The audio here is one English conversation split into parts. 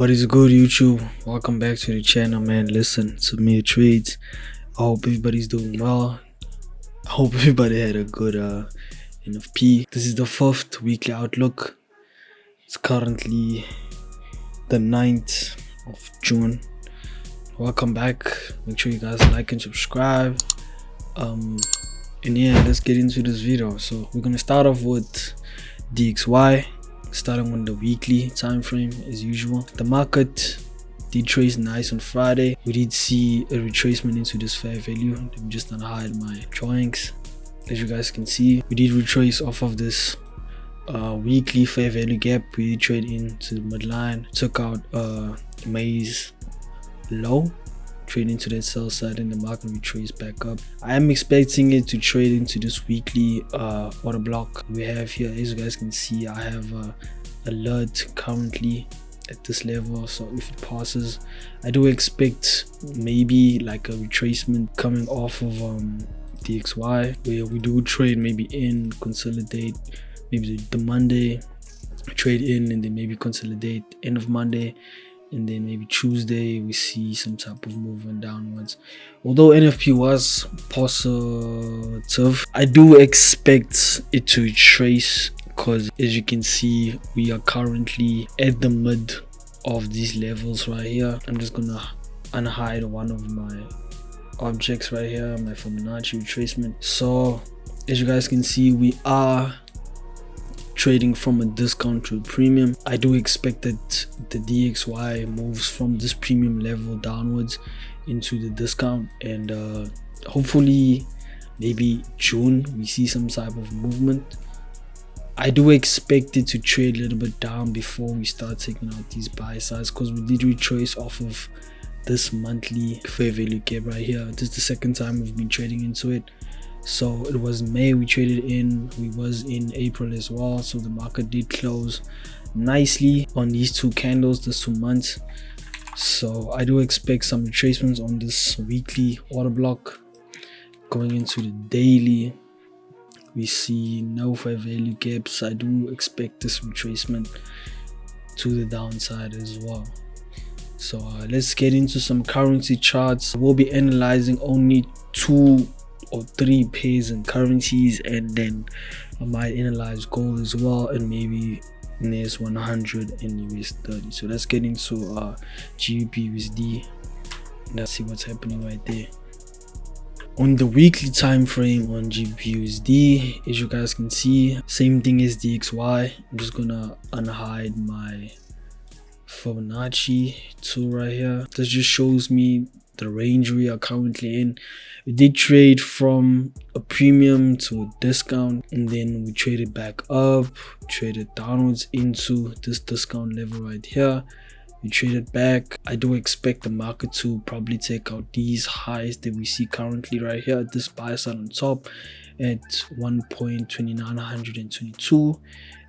What is good, YouTube? Welcome back to the channel, man. Listen, submit trades. I hope everybody's doing well. I hope everybody had a good NFP. This is the 5th weekly outlook. It's currently the 9th of June. Welcome back. Make sure you guys like and subscribe. And yeah, let's get into this video. So we're gonna start off with DXY, starting on the weekly time frame as usual. The market did trace nice on Friday. We did see a retracement into this fair value. Let me just unhide my drawings. As you guys can see, we did retrace off of this weekly fair value gap. We did trade into the midline, took out May's low, trade into that sell side, and the market retraced back up. I am expecting it to trade into this weekly order block we have here. As you guys can see, I have alert currently at this level, so if it passes, I do expect maybe like a retracement coming off of DXY, where we do trade maybe in, consolidate, maybe the Monday, trade in, and then maybe consolidate end of Monday, and then maybe Tuesday we see some type of movement downwards. Although NFP was positive, I do expect it to retrace, because as you can see, we are currently at the mid of these levels right here. I'm just gonna unhide one of my objects right here, my Fibonacci retracement. So as you guys can see, we are trading from a discount to a premium. I do expect that the DXY moves from this premium level downwards into the discount, and hopefully maybe June we see some type of movement. I do expect it to trade a little bit down before we start taking out these buy sides, because we did retrace off of this monthly fair value gap right here. This is the second time we've been trading into it. So it was May we traded in, we was in April as well. So the market did close nicely on these two candles, this 2 months. So I do expect some retracements on this weekly order block. Going into the daily, we see no fair value gaps. I do expect this retracement to the downside as well. So let's get into some currency charts. We'll be analyzing only 2 or 3 pairs and currencies, and then I might analyze gold as well, and maybe NAS100 and US30. So let's get into GBPUSD. Let's see what's happening right there. On the weekly time frame on GBPUSD, as you guys can see, same thing as DXY. I'm just gonna unhide my Fibonacci tool right here. This just shows me the range we are currently in. We did trade from a premium to a discount, and then we traded back up, traded downwards into this discount level right here. We traded back. I do expect the market to probably take out these highs that we see currently right here at this buy side on top at 1.2922,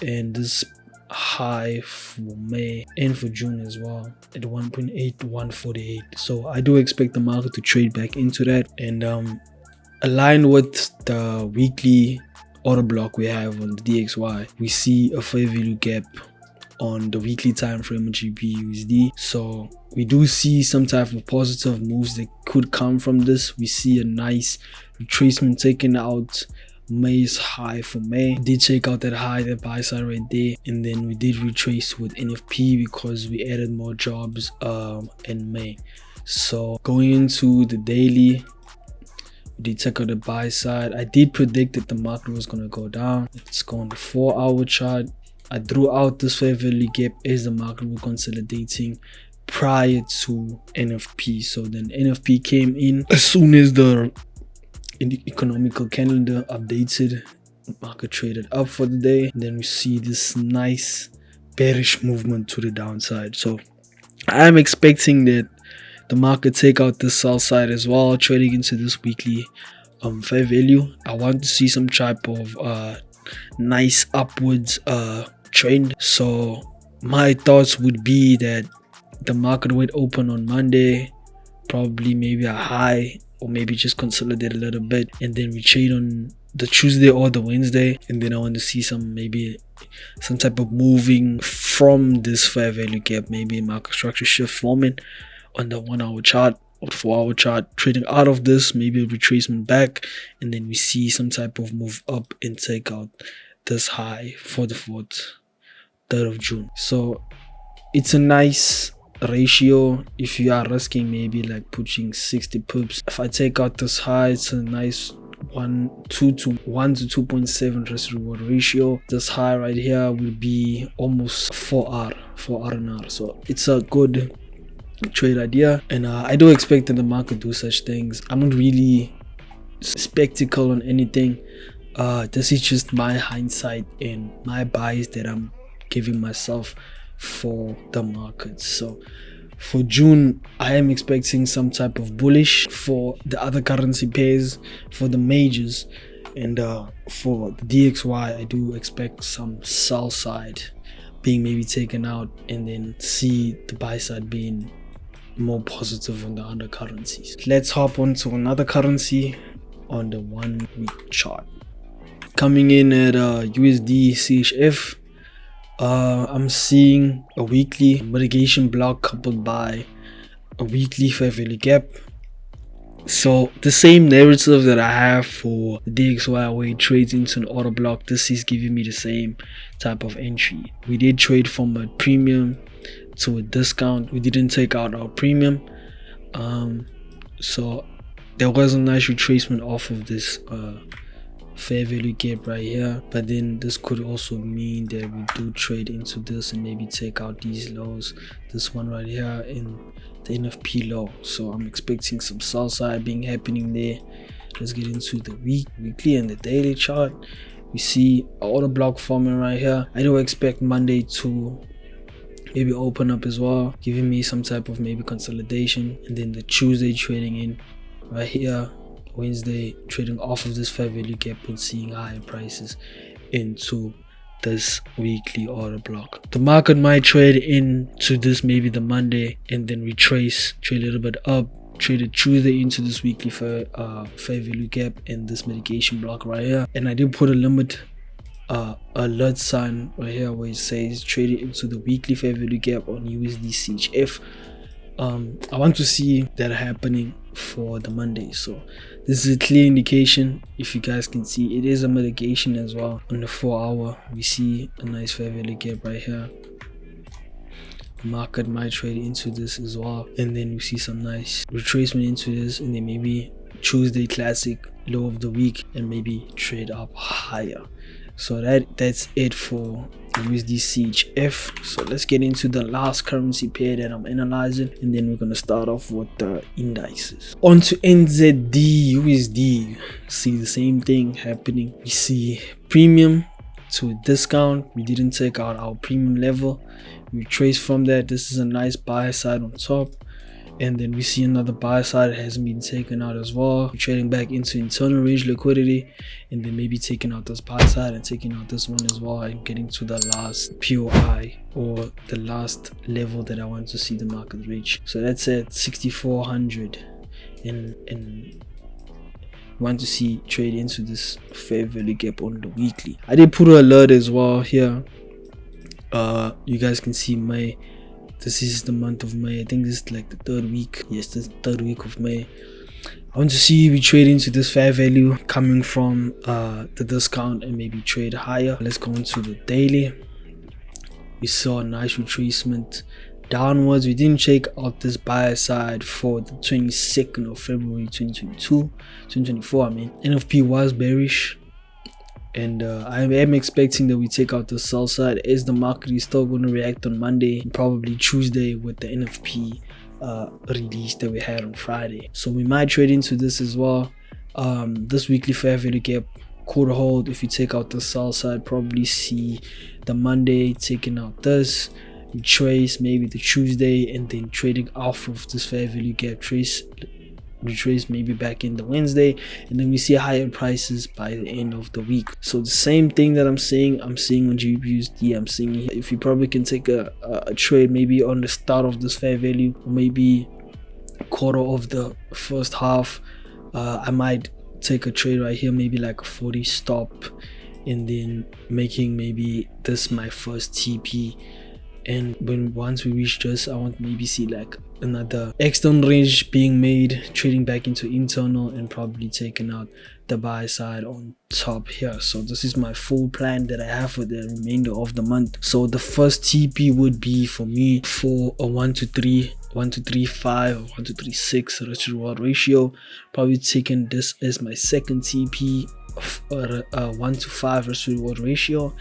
and this high for May and for June as well at 1.8148. So I do expect the market to trade back into that, and aligned with the weekly order block we have on the DXY, we see a fair value gap on the weekly time frame of GBPUSD. So we do see some type of positive moves that could come from this. We see a nice retracement taking out May's high for May. We did take out that high, that buy side right there, and then we did retrace with NFP because we added more jobs in May. So going into the daily, we did take out the buy side. I did predict that the market was going to go down. Let's go on the 4-hour chart. I drew out this fair value gap as the market was consolidating prior to NFP. So then NFP came in as soon as the economical calendar updated. The market traded up for the day, and then we see this nice bearish movement to the downside. So I am expecting that the market take out this sell side as well, trading into this weekly fair value. I want to see some type of nice upwards trend. So my thoughts would be that the market would open on Monday, probably maybe a high, or maybe just consolidate a little bit, and then we trade on the Tuesday or the Wednesday, and then I want to see some maybe some type of moving from this fair value gap, maybe a market structure shift forming on the 1 hour chart or 4 hour chart, trading out of this, maybe a retracement back, and then we see some type of move up and take out this high for the 3rd of June. So it's a nice ratio if you are risking maybe like pushing 60 pips. If I take out this high, it's a nice 1 to 2.7 risk reward ratio. This high right here will be almost 4R and R. So it's a good trade idea, and I do expect that the market do such things. I'm not really spectacle on anything. This is just my hindsight and my bias that I'm giving myself for the market. So for June, I am expecting some type of bullish for the other currency pairs, for the majors, and for the DXY, I do expect some sell side being maybe taken out, and then see the buy side being more positive on the other currencies. Let's hop on to another currency on the 1 week chart. Coming in at USD CHF, I'm seeing a weekly mitigation block coupled by a weekly fair value gap. So the same narrative that I have for the DXY where it trades into an order block, this is giving me the same type of entry. We did trade from a premium to a discount. We didn't take out our premium, so there was a nice retracement off of this fair value gap right here, but then this could also mean that we do trade into this and maybe take out these lows, this one right here in the NFP low. So I'm expecting some sell side being happening there. Let's get into the weekly and the daily chart. We see an order block forming right here. I do expect Monday to maybe open up as well, giving me some type of maybe consolidation, and then the Tuesday trading in right here, Wednesday trading off of this fair value gap and seeing higher prices into this weekly order block. The market might trade into this maybe the Monday and then retrace, trade a little bit up, trade a Tuesday into this weekly fair value gap and this mitigation block right here. And I did put a limit alert sign right here where it says trade into the weekly fair value gap on USD CHF. I want to see that happening for the Monday. So this is a clear indication. If you guys can see, it is a mitigation as well. On the 4 hour, we see a nice fair value gap right here. The market might trade into this as well, and then we see some nice retracement into this, and then maybe Tuesday classic low of the week and maybe trade up higher. So that's it for USD CHF. So let's get into the last currency pair that I'm analyzing, and then we're gonna start off with the indices. On to NZD USD. See the same thing happening. We see premium to a discount. We didn't take out our premium level. We trace from that. This is a nice buy side on top, and then we see another buy side that hasn't been taken out as well. We're trading back into internal range liquidity, and then maybe taking out this buy side and taking out this one as well, and getting to the last POI or the last level that I want to see the market reach. So that's at 6,400, and want to see trade into this fair value gap on the weekly. I did put an alert as well here. You guys can see May. This is the month of May. I think this is like the 3rd week. Yes, this is the 3rd week of May. I want to see we trade into this fair value coming from the discount and maybe trade higher. Let's go into the daily. We saw a nice retracement downwards. We didn't check out this buy side for the 22nd of February 2024. I mean, NFP was bearish, and I am expecting that we take out the sell side, as the market is still going to react on Monday and probably Tuesday with the NFP release that we had on Friday. So we might trade into this as well. This weekly fair value gap could hold if you take out the sell side. Probably see the Monday taking out this, retrace maybe the Tuesday, and then trading off of this fair value gap, retrace maybe back in the Wednesday, and then we see higher prices by the end of the week. So the same thing that I'm seeing on GBPUSD, I'm seeing here. If you probably can take a trade maybe on the start of this fair value, or maybe a quarter of the first half, I might take a trade right here, maybe like a 40 stop and then making maybe this my first TP. And once we reach this, I want maybe see like another external range being made, trading back into internal, and probably taking out the buy side on top here. So this is my full plan that I have for the remainder of the month. So the first TP would be for me for a 1 to 3, 1 to 3.5, 1 to 3.6 risk to reward ratio. Probably taking this as my second TP, a 1 to 5 risk to reward ratio,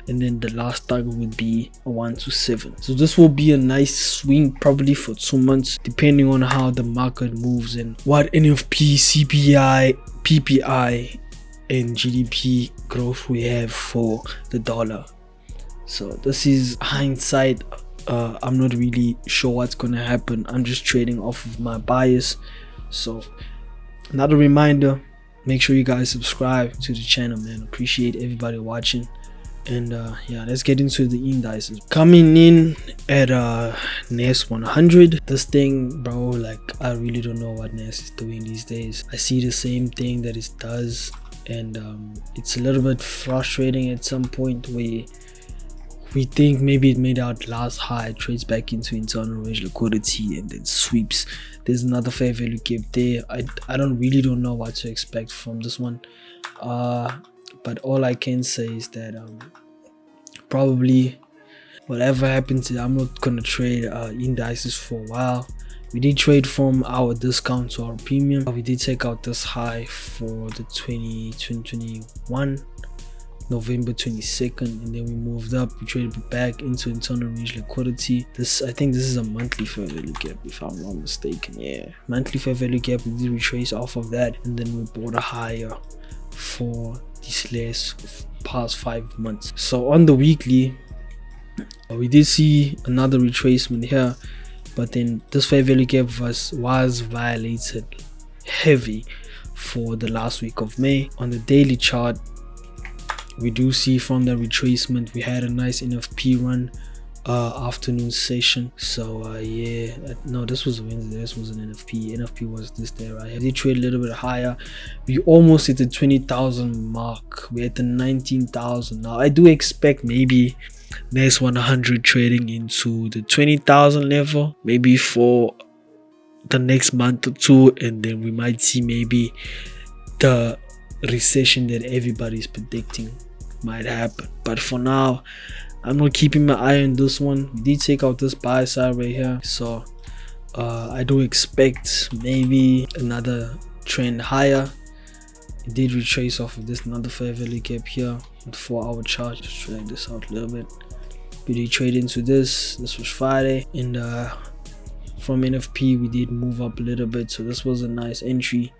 and then the last target would be a 1 to 7. So this will be a nice swing probably for 2 months, depending on how the market moves and what NFP, CPI, PPI and GDP growth we have for the dollar. So this is hindsight. I'm not really sure what's gonna happen. I'm just trading off of my bias. So another reminder, make sure you guys subscribe to the channel, man. Appreciate everybody watching. And yeah, let's get into the indices. Coming in at NAS100. This thing, bro, like I really don't know what NAS is doing these days. I see the same thing that it does, and it's a little bit frustrating at some point where we think maybe it made out last high, trades back into internal range liquidity, and then sweeps. There's another fair value gap there. I don't know what to expect from this one. But all I can say is that probably whatever happens, I'm not gonna trade indices for a while. We did trade from our discount to our premium. We did take out this high for the 2021 November 22nd, and then we moved up. We traded back into internal range liquidity. I think this is a monthly fair value gap, if I'm not mistaken. Yeah, monthly fair value gap. We did retrace off of that, and then we bought a higher for these past 5 months. So on the weekly, we did see another retracement here, but then this fair value gap was violated heavy for the last week of May. On the daily chart, we do see from the retracement we had a nice NFP run afternoon session. So yeah, no, this was Wednesday. This was an NFP was this day right here. They trade a little bit higher. We almost hit the 20,000 mark. We're at the 19,000 now. I do expect maybe NAS100 trading into the 20,000 level maybe for the next month or two, and then we might see maybe the recession that everybody's predicting might happen. But for now, I'm not keeping my eye on this one. We did take out this buy side right here, so I do expect maybe another trend higher. It did retrace off of this, another fair value gap here with 4-hour chart. Just drag this out a little bit. We did trade into this was Friday, and from NFP we did move up a little bit, so this was a nice entry.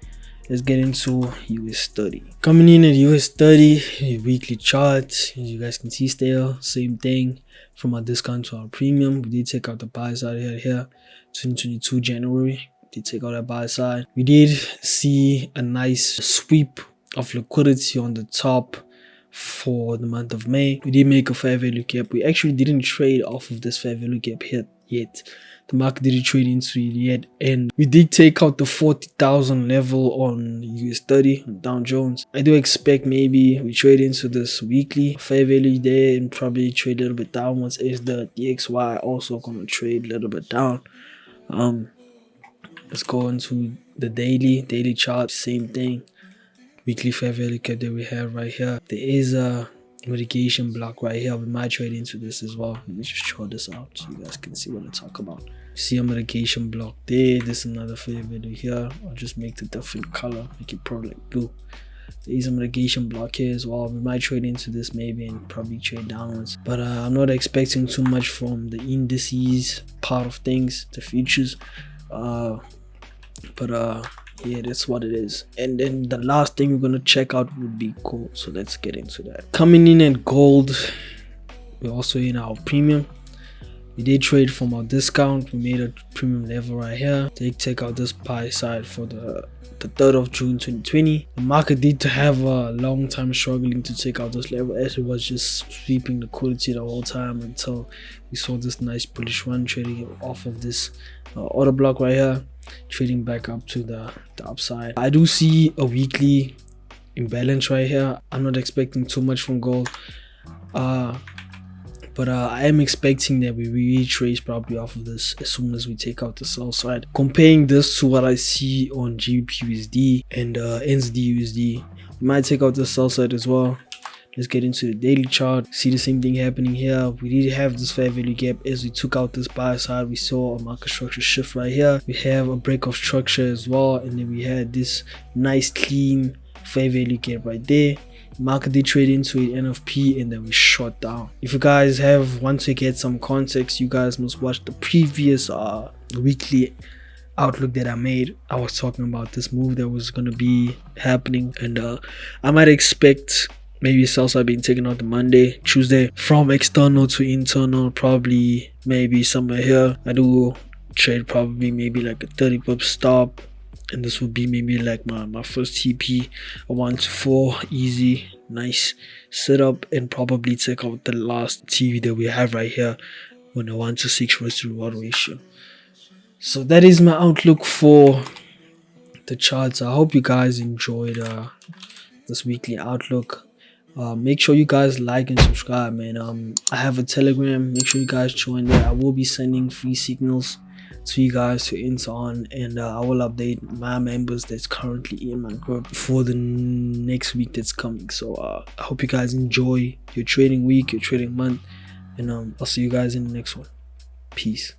Let's get into US30. Coming in at US30, weekly chart, as you guys can see, still same thing. From our discount to our premium, we did take out the buy side here 2022 January. We did take out that buy side. We did see a nice sweep of liquidity on the top for the month of May. We did make a fair value gap. We actually didn't trade off of this fair value gap here yet. The market didn't trade into it yet, and we did take out the 40,000 level on US30 on Dow Jones. I do expect maybe we trade into this weekly fair value there and probably trade a little bit downwards, as the DXY also gonna trade a little bit down. Let's go into the daily chart. Same thing, weekly fair value gap that we have right here. There is a mitigation block right here. We might trade into this as well. Let me just show this out so you guys can see what I talk about. See a mitigation block there. There's another fair value here. I'll just make the different color, make it probably like blue. There is a mitigation block here as well. We might trade into this maybe and probably trade downwards, but I'm not expecting too much from the indices part of things, the futures. Yeah, that's what it is. And then the last thing we're gonna check out would be gold. So let's get into that. Coming in at gold, we're also in our premium. We did trade from our discount. We made a premium level right here. Take out this buy side for the 3rd of June 2020. The market did have a long time struggling to take out this level, as it was just sweeping liquidity the whole time until we saw this nice bullish run, trading off of this order block right here, trading back up to the upside. I do see a weekly imbalance right here. I'm not expecting too much from gold, but I am expecting that we retrace probably off of this as soon as we take out the sell side. Comparing this to what I see on GBPUSD and NAS100, we might take out the sell side as well. Let's get into the daily chart. See the same thing happening here. We did have this fair value gap as we took out this buy side. We saw a market structure shift right here. We have a break of structure as well, and then we had this nice clean fair value gap right there. Market did trade into it, NFP, and then we shot down. If you guys want to get some context, you guys must watch the previous weekly outlook that I made. I was talking about this move that was going to be happening, and I might expect maybe sell side being taken out the Monday, Tuesday, from external to internal, probably maybe somewhere here. I do trade probably maybe like a 30 pip stop, and this would be maybe like my first TP, a 1 to 4, easy, nice setup, and probably take out the last TV that we have right here on a 1 to 6 risk to reward ratio. So that is my outlook for the charts. I hope you guys enjoyed this weekly outlook. Make sure you guys like and subscribe, man. I have a Telegram. Make sure you guys join there. I will be sending free signals to you guys to enter on, and I will update my members that's currently in my group for the next week that's coming. So I hope you guys enjoy your trading week, your trading month, and I'll see you guys in the next one. Peace.